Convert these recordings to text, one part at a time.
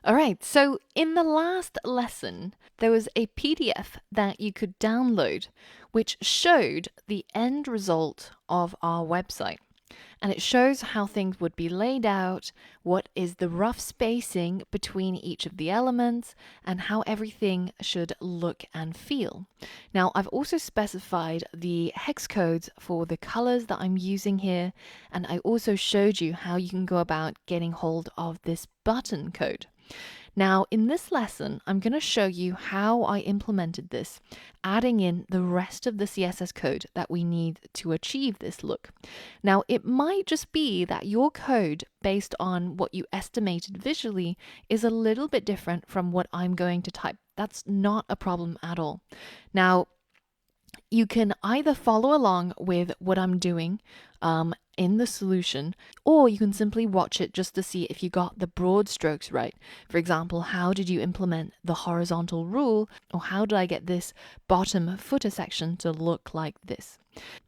All right, so in the last lesson, there was a PDF that you could download which showed the end result of our website. And it shows how things would be laid out, what is the rough spacing between each of the elements, and how everything should look and feel. Now, I've also specified the hex codes for the colors that I'm using here, and I also showed you how you can go about getting hold of this button code. Now, in this lesson, I'm going to show you how I implemented this, adding in the rest of the CSS code that we need to achieve this look. Now, it might just be that your code, based on what you estimated visually, is a little bit different from what I'm going to type. That's not a problem at all. Now, you can either follow along with what I'm doing in the solution, or you can simply watch it just to see if you got the broad strokes right. For example, how did you implement the horizontal rule, or how did I get this bottom footer section to look like this?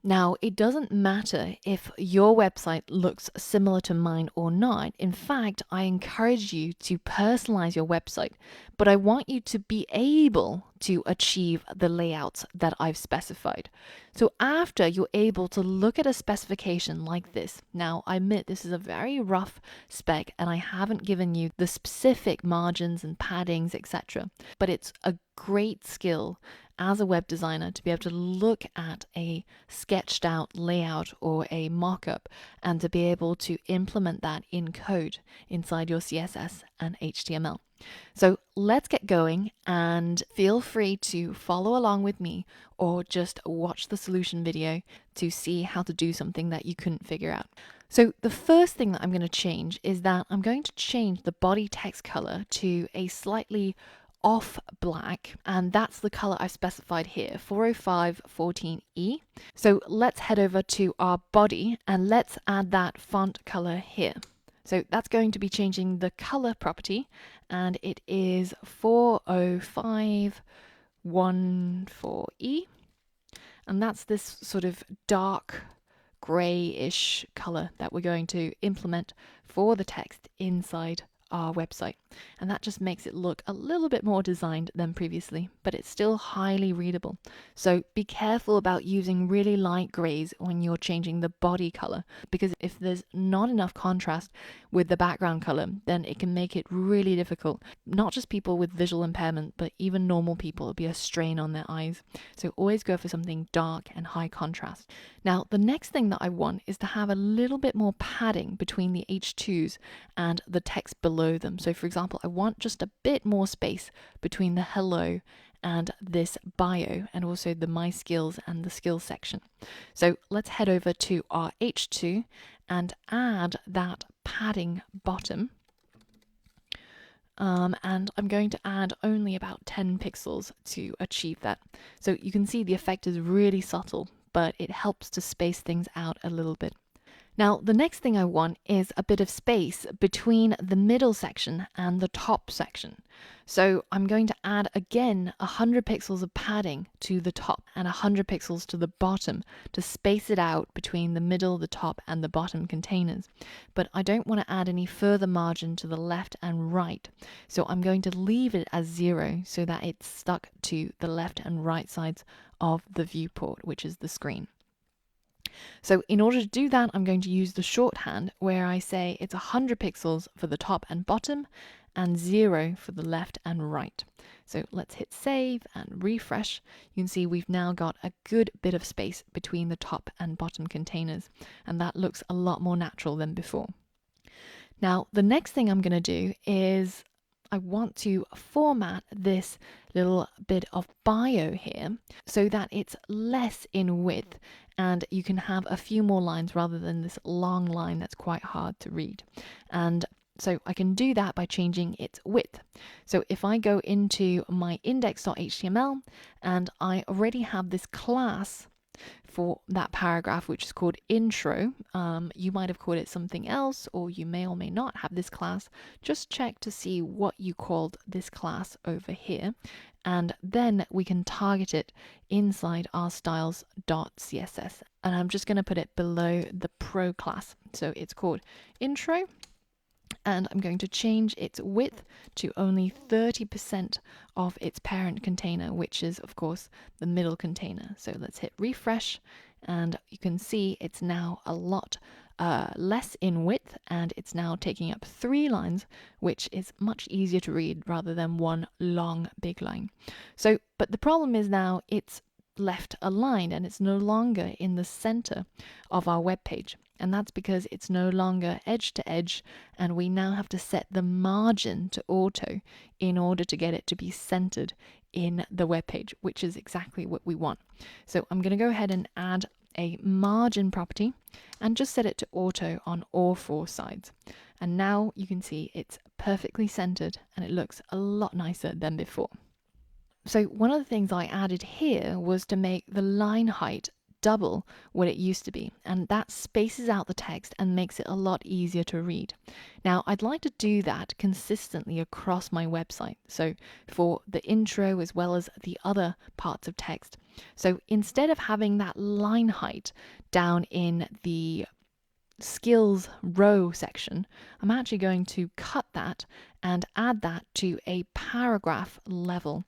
Now, it doesn't matter if your website looks similar to mine or not. In fact, I encourage you to personalize your website, but I want you to be able to achieve the layouts that I've specified. So after you're able to look at a specification like this, now I admit this is a very rough spec and I haven't given you the specific margins and paddings, etc., but it's a great skill as a web designer to be able to look at a sketched out layout or a mock-up and to be able to implement that in code inside your CSS and HTML. So let's get going, and feel free to follow along with me or just watch the solution video to see how to do something that you couldn't figure out. So the first thing that I'm going to change is that I'm going to change the body text color to a slightly off black, and that's the color I've specified here, 40514E. So let's head over to our body and let's add that font color here. So that's going to be changing the color property, and it is 40514E, and that's this sort of dark grayish color that we're going to implement for the text inside our website, and that just makes it look a little bit more designed than previously, but it's still highly readable. So be careful about using really light grays when you're changing the body color, because if there's not enough contrast with the background color, then it can make it really difficult. Not just people with visual impairment, but even normal people, it'll be a strain on their eyes. So always go for something dark and high contrast. Now, the next thing that I want is to have a little bit more padding between the H2s and the text below them. So for example, I want just a bit more space between the hello and this bio, and also the my skills and the skills section. So let's head over to our H2 and add that padding bottom. And I'm going to add only about 10 pixels to achieve that. So you can see the effect is really subtle, but it helps to space things out a little bit. Now, the next thing I want is a bit of space between the middle section and the top section. So I'm going to add again 100 pixels of padding to the top and 100 pixels to the bottom to space it out between the middle, the top, and the bottom containers. But I don't want to add any further margin to the left and right. So I'm going to leave it as 0 so that it's stuck to the left and right sides of the viewport, which is the screen. So in order to do that, I'm going to use the shorthand where I say it's 100 pixels for the top and bottom and 0 for the left and right. So let's hit save and refresh. You can see we've now got a good bit of space between the top and bottom containers, and that looks a lot more natural than before. Now, the next thing I'm going to do is I want to format this little bit of bio here so that it's less in width and you can have a few more lines rather than this long line that's quite hard to read. And so I can do that by changing its width. So if I go into my index.html and I already have this class for that paragraph, which is called intro. You might have called it something else, or you may or may not have this class. Just check to see what you called this class over here, and then we can target it inside our styles.css. And I'm just going to put it below the pro class. So it's called intro, and I'm going to change its width to only 30% of its parent container, which is of course the middle container. So let's hit refresh, and you can see it's now a lot less in width, and it's now taking up 3 lines, which is much easier to read rather than one long big line. So, but the problem is now it's left aligned and it's no longer in the center of our web page. And that's because it's no longer edge to edge, and we now have to set the margin to auto in order to get it to be centered in the web page, which is exactly what we want. So I'm going to go ahead and add a margin property and just set it to auto on all 4 sides. And now you can see it's perfectly centered and it looks a lot nicer than before. So one of the things I added here was to make the line height double what it used to be, and that spaces out the text and makes it a lot easier to read. Now I'd like to do that consistently across my website, so for the intro as well as the other parts of text. So instead of having that line height down in the skills row section, I'm actually going to cut that and add that to a paragraph level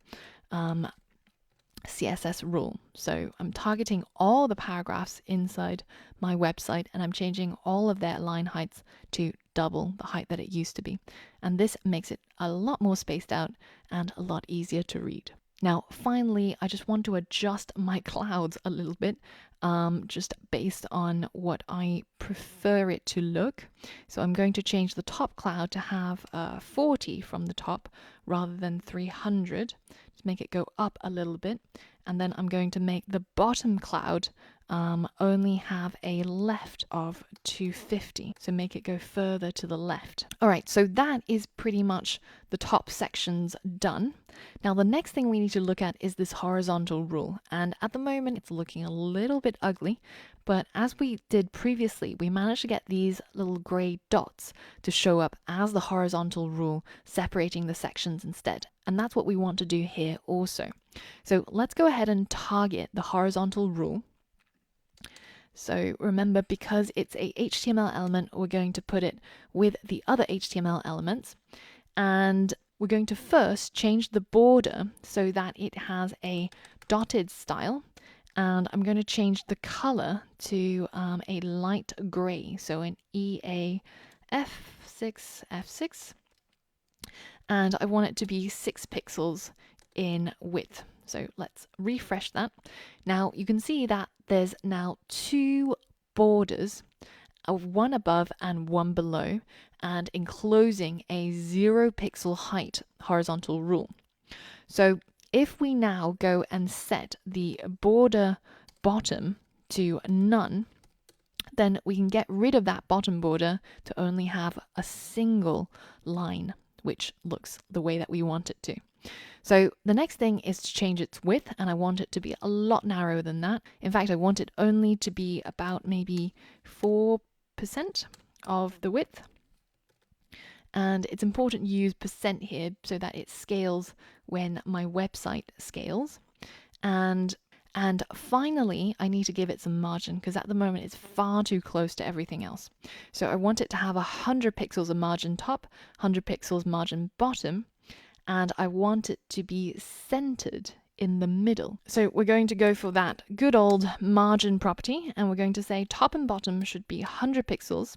CSS rule. So I'm targeting all the paragraphs inside my website, and I'm changing all of their line heights to double the height that it used to be. And this makes it a lot more spaced out and a lot easier to read. Now, finally, I just want to adjust my clouds a little bit, just based on what I prefer it to look. So I'm going to change the top cloud to have 40 from the top rather than 300. Just make it go up a little bit. And then I'm going to make the bottom cloud only have a left of 250. So make it go further to the left. All right, so that is pretty much the top sections done. Now the next thing we need to look at is this horizontal rule. And at the moment it's looking a little bit ugly, but as we did previously, we managed to get these little gray dots to show up as the horizontal rule, separating the sections instead. And that's what we want to do here also. So let's go ahead and target the horizontal rule. So remember, because it's a HTML element, we're going to put it with the other HTML elements. And we're going to first change the border so that it has a dotted style. And I'm going to change the color to a light gray, so an EAF6, F6. And I want it to be 6 pixels in width. So let's refresh that. Now you can see that there's now 2 borders, one above and one below, and enclosing a 0 pixel height horizontal rule. So if we now go and set the border bottom to none, then we can get rid of that bottom border to only have a single line, which looks the way that we want it to. So the next thing is to change its width, and I want it to be a lot narrower than that. In fact, I want it only to be about maybe 4% of the width. And it's important to use percent here so that it scales when my website scales. And finally, I need to give it some margin, because at the moment it's far too close to everything else. So I want it to have 100 pixels of margin top, 100 pixels margin bottom, and I want it to be centered in the middle. So we're going to go for that good old margin property, and we're going to say top and bottom should be 100 pixels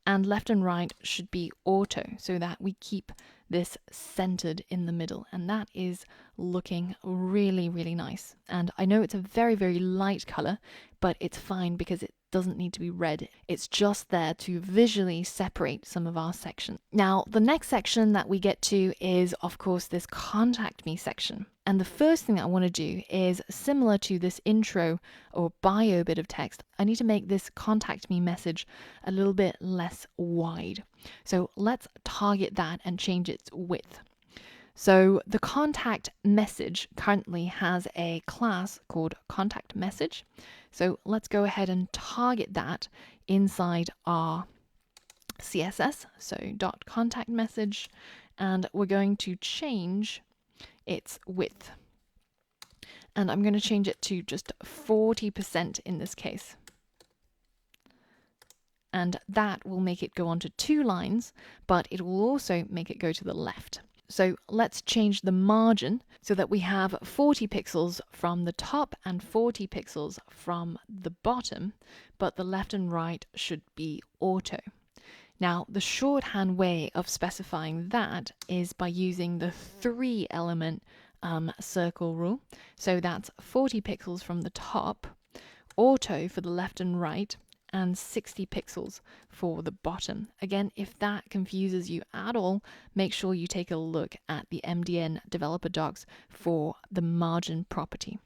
and left and right should be auto, so that we keep this centered in the middle. And that is looking really, really nice. And I know it's a very, very light color, but it's fine because it doesn't need to be red. It's just there to visually separate some of our section. Now, the next section that we get to is, of course, this contact me section. And the first thing I want to do is, similar to this intro or bio bit of text, I need to make this contact me message a little bit less wide. So let's target that and change its width. So the contact message currently has a class called contact message. So let's go ahead and target that inside our CSS. So dot contact message, and we're going to change its width. And I'm going to change it to just 40% in this case. and that will make it go onto 2 lines, but it will also make it go to the left. So let's change the margin so that we have 40 pixels from the top and 40 pixels from the bottom, but the left and right should be auto. Now, the shorthand way of specifying that is by using the 3-element circle rule. So that's 40 pixels from the top, auto for the left and right, and 60 pixels for the bottom. Again, if that confuses you at all, make sure you take a look at the MDN developer docs for the margin property.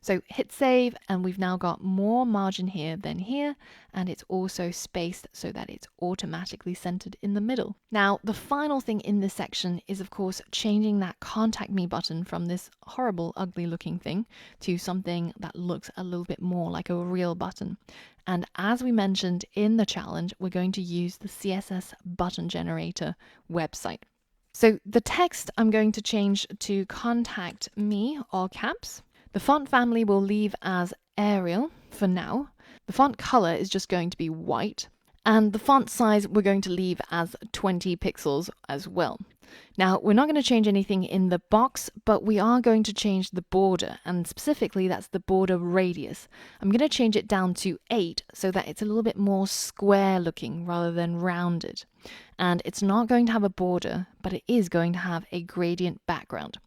So hit save, and we've now got more margin here than here, and it's also spaced so that it's automatically centered in the middle. Now, the final thing in this section is, of course, changing that contact me button from this horrible, ugly looking thing to something that looks a little bit more like a real button. And as we mentioned in the challenge, we're going to use the CSS button generator website. So the text I'm going to change to contact me, all caps. The font family will leave as Arial for now. The font color is just going to be white. And the font size we're going to leave as 20 pixels as well. Now, we're not going to change anything in the box, but we are going to change the border, and specifically that's the border radius. I'm going to change it down to 8 so that it's a little bit more square looking rather than rounded. And it's not going to have a border, but it is going to have a gradient background.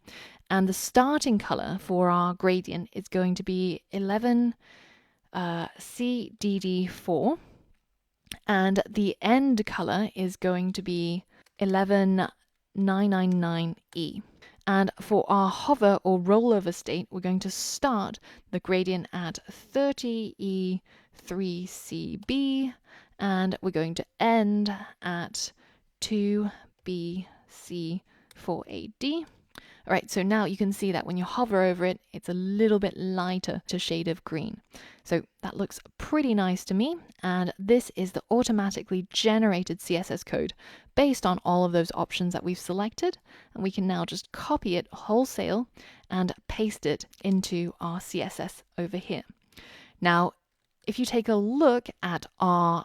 And the starting color for our gradient is going to be 11 CDD4, and the end color is going to be 11999E. And for our hover or rollover state, we're going to start the gradient at 30E3CB, and we're going to end at 2BC4AD. All right, so now you can see that when you hover over it, it's a little bit lighter to shade of green. So that looks pretty nice to me. And this is the automatically generated CSS code based on all of those options that we've selected. And we can now just copy it wholesale and paste it into our CSS over here. Now, if you take a look at our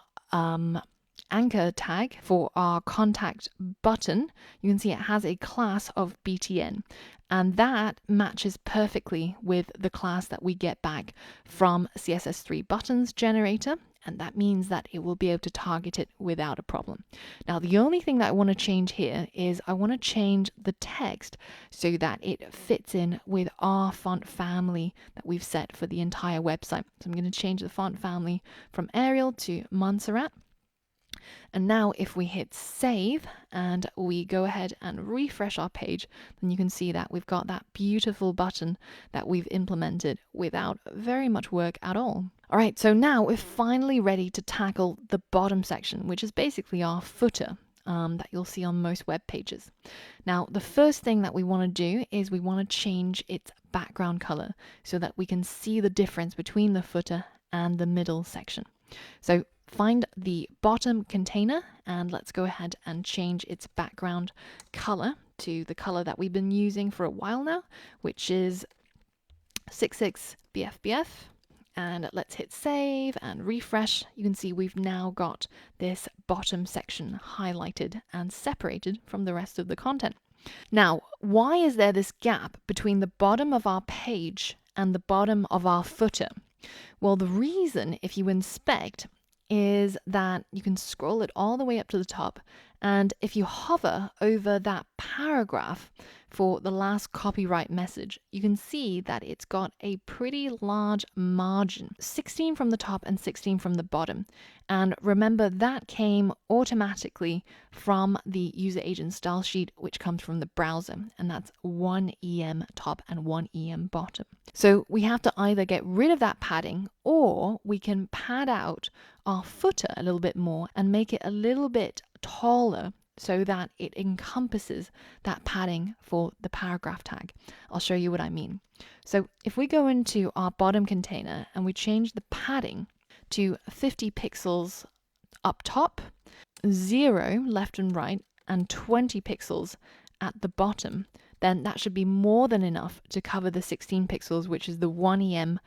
anchor tag for our contact button, you can see it has a class of BTN, and that matches perfectly with the class that we get back from CSS3 buttons generator, and that means that it will be able to target it without a problem. Now, the only thing that I want to change here is I want to change the text so that it fits in with our font family that we've set for the entire website. So I'm going to change the font family from Arial to Montserrat. And now if we hit save and we go ahead and refresh our page, then you can see that we've got that beautiful button that we've implemented without very much work at all. All right, so now we're finally ready to tackle the bottom section, which is basically our footer that you'll see on most web pages. Now, the first thing that we want to do is we want to change its background color so that we can see the difference between the footer and the middle section. So find the bottom container and let's go ahead and change its background color to the color that we've been using for a while now, which is 66BFBF. And let's hit save and refresh. You can see we've now got this bottom section highlighted and separated from the rest of the content. Now, why is there this gap between the bottom of our page and the bottom of our footer? Well, the reason, if you inspect, is that you can scroll it all the way up to the top, and if you hover over that paragraph for the last copyright message, you can see that it's got a pretty large margin, 16 from the top and 16 from the bottom. And remember, that came automatically from the user agent style sheet, which comes from the browser, and that's 1 EM top and 1 EM bottom. So we have to either get rid of that padding, or we can pad out our footer a little bit more and make it a little bit taller so that it encompasses that padding for the paragraph tag. I'll show you what I mean. So if we go into our bottom container and we change the padding to 50 pixels up top, 0 left and right, and 20 pixels at the bottom, then that should be more than enough to cover the 16 pixels, which is the 1 EM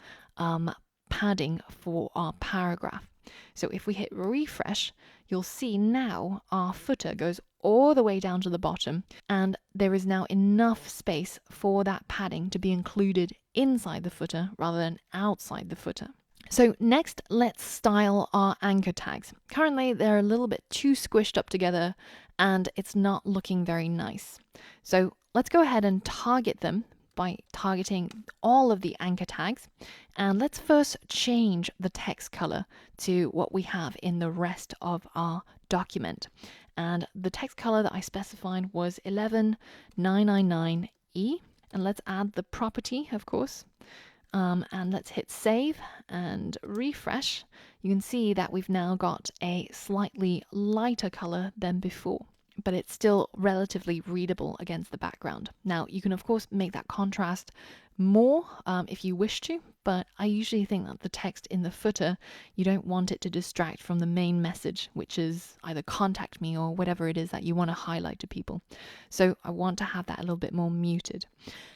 padding for our paragraph. So if we hit refresh, you'll see now our footer goes all the way down to the bottom, and there is now enough space for that padding to be included inside the footer rather than outside the footer. So next, let's style our anchor tags. Currently, they're a little bit too squished up together and it's not looking very nice. So let's go ahead and target them by targeting all of the anchor tags. And let's first change the text color to what we have in the rest of our document. And the text color that I specified was 11999E. And let's add the property, of course. And let's hit save and refresh. You can see that we've now got a slightly lighter color than before, but it's still relatively readable against the background. Now, you can of course make that contrast more if you wish to, but I usually think that the text in the footer, you don't want it to distract from the main message, which is either contact me or whatever it is that you want to highlight to people. So I want to have that a little bit more muted.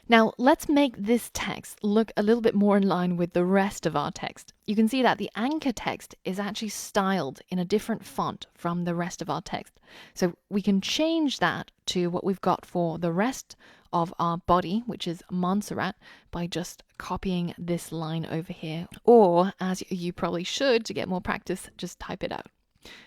Now let's make this text look a little bit more in line with the rest of our text. You can see that the anchor text is actually styled in a different font from the rest of our text. So we can change that to what we've got for the rest of our body, which is Montserrat, by just copying this line over here. Or, as you probably should to get more practice, just type it out.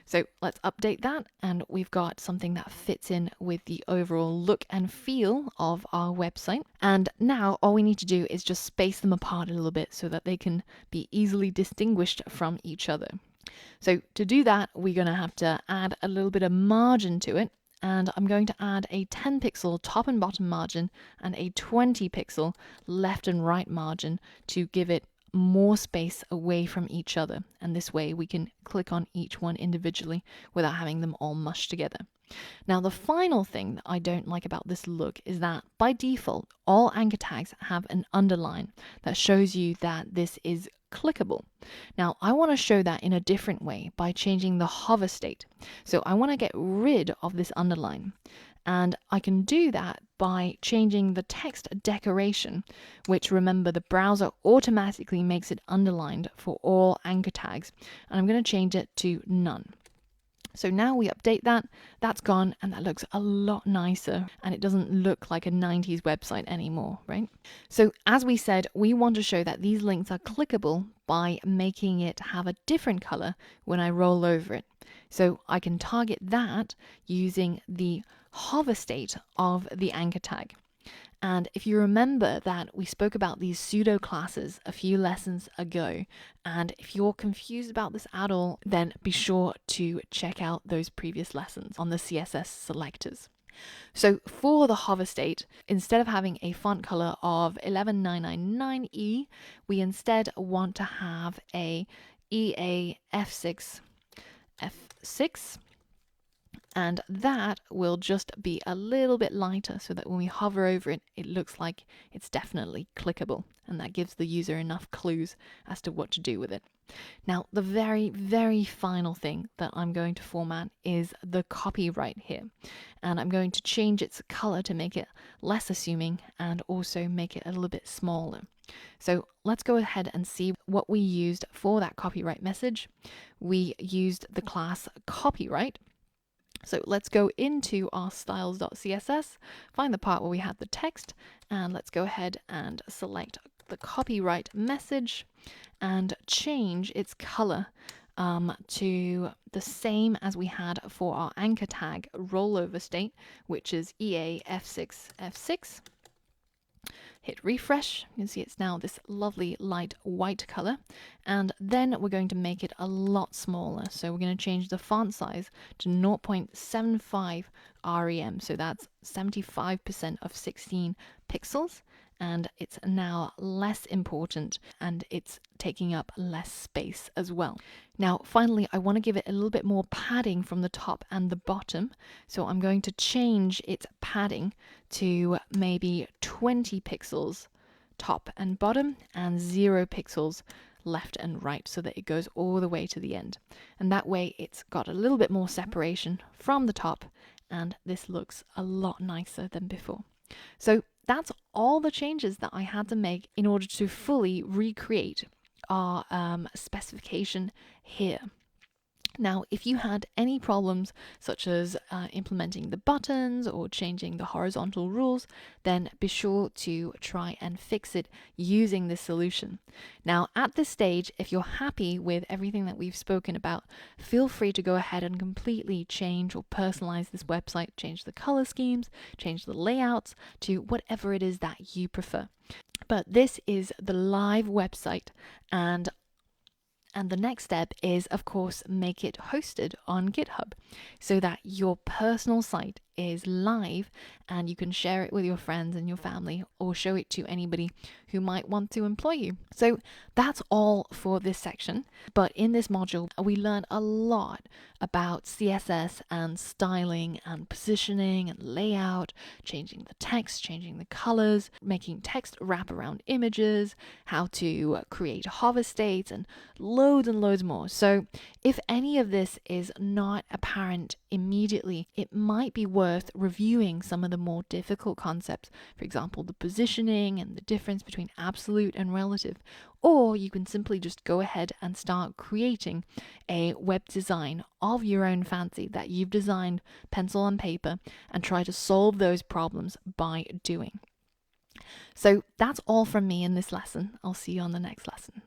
So let's update that, and we've got something that fits in with the overall look and feel of our website. And now all we need to do is just space them apart a little bit so that they can be easily distinguished from each other. So to do that, we're going to have to add a little bit of margin to it. And I'm going to add a 10 pixel top and bottom margin and a 20 pixel left and right margin to give it more space away from each other. And this way we can click on each one individually without having them all mushed together. Now, the final thing that I don't like about this look is that by default, all anchor tags have an underline that shows you that this is clickable. Now, I want to show that in a different way by changing the hover state. So I want to get rid of this underline. And I can do that by changing the text decoration, which, remember, the browser automatically makes it underlined for all anchor tags. And I'm going to change it to none. So now we update that, that's gone, and that looks a lot nicer, and it doesn't look like a 90s website anymore, right? So as we said, we want to show that these links are clickable by making it have a different color when I roll over it. So I can target that using the hover state of the anchor tag. And if you remember that we spoke about these pseudo classes a few lessons ago, and if you're confused about this at all, then be sure to check out those previous lessons on the CSS selectors. So for the hover state, instead of having a font color of 11999E, we instead want to have a EA F6, and that will just be a little bit lighter so that when we hover over it, it looks like it's definitely clickable, and that gives the user enough clues as to what to do with it. Now, the very, very final thing that I'm going to format is the copyright here, and I'm going to change its color to make it less assuming and also make it a little bit smaller. So let's go ahead and see what we used for that copyright message. We used the class copyright. So let's go into our styles.css, find the part where we had the text, and let's go ahead and select the copyright message and change its color to the same as we had for our anchor tag rollover state, which is EA F6. Hit refresh, you can see it's now this lovely light white color, and then we're going to make it a lot smaller. So we're going to change the font size to 0.75 rem, so that's 75% of 16 pixels, and it's now less important and it's taking up less space as well. Now finally, I want to give it a little bit more padding from the top and the bottom, so I'm going to change its padding to maybe 20 pixels top and bottom and 0 pixels left and right, so that it goes all the way to the end, and that way it's got a little bit more separation from the top, and this looks a lot nicer than before. So that's all the changes that I had to make in order to fully recreate our specification here. Now, if you had any problems such as implementing the buttons or changing the horizontal rules, then be sure to try and fix it using this solution. Now, at this stage, if you're happy with everything that we've spoken about, feel free to go ahead and completely change or personalize this website, change the color schemes, change the layouts to whatever it is that you prefer. But this is the live website, and the next step is, of course, make it hosted on GitHub so that your personal site is live and you can share it with your friends and your family or show it to anybody who might want to employ you. So that's all for this section. But in this module, we learn a lot about CSS and styling and positioning and layout, changing the text, changing the colors, making text wrap around images, how to create hover states, and loads more. So if any of this is not apparent immediately, it might be worth reviewing some of the more difficult concepts, for example, the positioning and the difference between absolute and relative. Or you can simply just go ahead and start creating a web design of your own fancy that you've designed pencil and paper and try to solve those problems by doing. So that's all from me in this lesson. I'll see you on the next lesson.